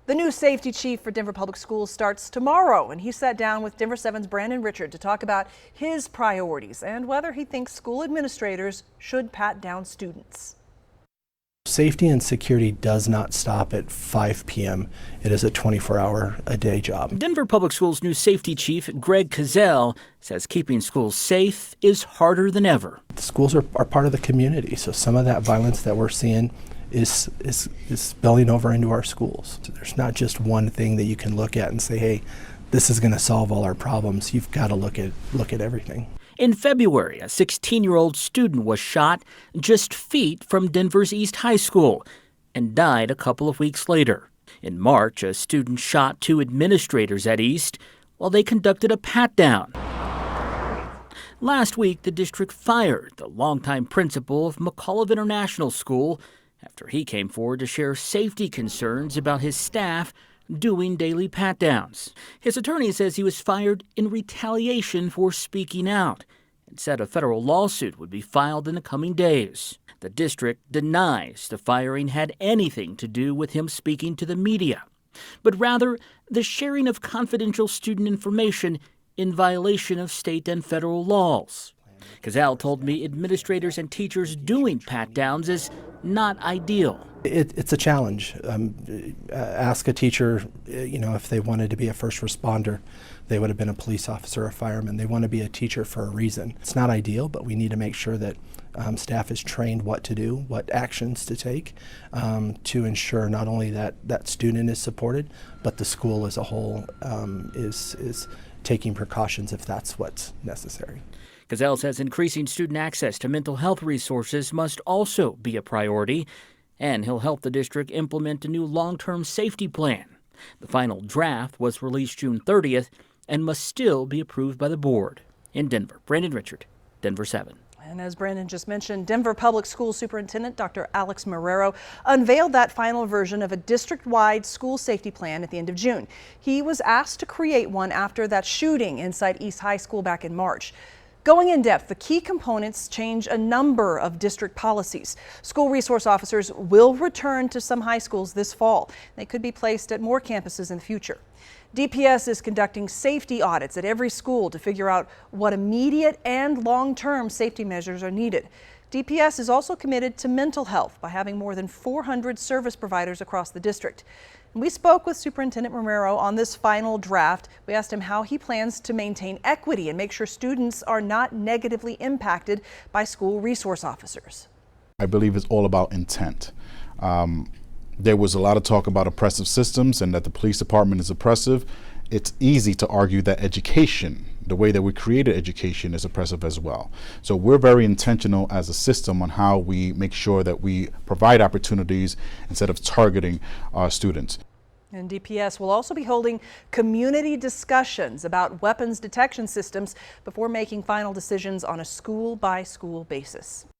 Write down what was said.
The new safety chief for Denver Public Schools starts tomorrow, and he sat down with Denver 7's Brandon Richard to talk about his priorities and whether he thinks school administrators should pat down students. Safety and security does not stop at 5 p.m. It is a 24-hour-a-day job. Denver Public Schools' new safety chief, Greg Cazell, says keeping schools safe is harder than ever. The schools are part of the community, so some of that violence that we're seeing is spilling over into our schools. So there's not just one thing that you can look at and say, hey, this is going to solve all our problems. You've got to look at everything. In February, a 16-year-old student was shot just feet from Denver's East High School and died a couple of weeks later. In March, a student shot two administrators at East while they conducted a pat-down. Last week, the district fired the longtime principal of McAuliffe International School after he came forward to share safety concerns about his staff doing daily pat-downs. His attorney says he was fired in retaliation for speaking out and said a federal lawsuit would be filed in the coming days. The district denies the firing had anything to do with him speaking to the media, but rather the sharing of confidential student information in violation of state and federal laws. Cazell told me administrators and teachers doing pat-downs is not ideal. It's a challenge. Ask a teacher, if they wanted to be a first responder, they would have been a police officer or a fireman. They want to be a teacher for a reason. It's not ideal, but we need to make sure that staff is trained what to do, what actions to take to ensure not only that student is supported, but the school as a whole is taking precautions if that's what's necessary. Cazell says increasing student access to mental health resources must also be a priority, and he'll help the district implement a new long-term safety plan. The final draft was released June 30th and must still be approved by the board. In Denver, Brandon Richard, Denver 7. And as Brandon just mentioned, Denver Public Schools Superintendent Dr. Alex Romero unveiled that final version of a district-wide school safety plan at the end of June. He was asked to create one after that shooting inside East High School back in March. Going in depth, the key components change a number of district policies. School resource officers will return to some high schools this fall. They could be placed at more campuses in the future. DPS is conducting safety audits at every school to figure out what immediate and long-term safety measures are needed. DPS is also committed to mental health by having more than 400 service providers across the district. We spoke with Superintendent Romero on this final draft. We asked him how he plans to maintain equity and make sure students are not negatively impacted by school resource officers. I believe it's all about intent. There was a lot of talk about oppressive systems and that the police department is oppressive. It's easy to argue that education, the way that we created education, is oppressive as well. So we're very intentional as a system on how we make sure that we provide opportunities instead of targeting our students. And DPS will also be holding community discussions about weapons detection systems before making final decisions on a school-by-school basis.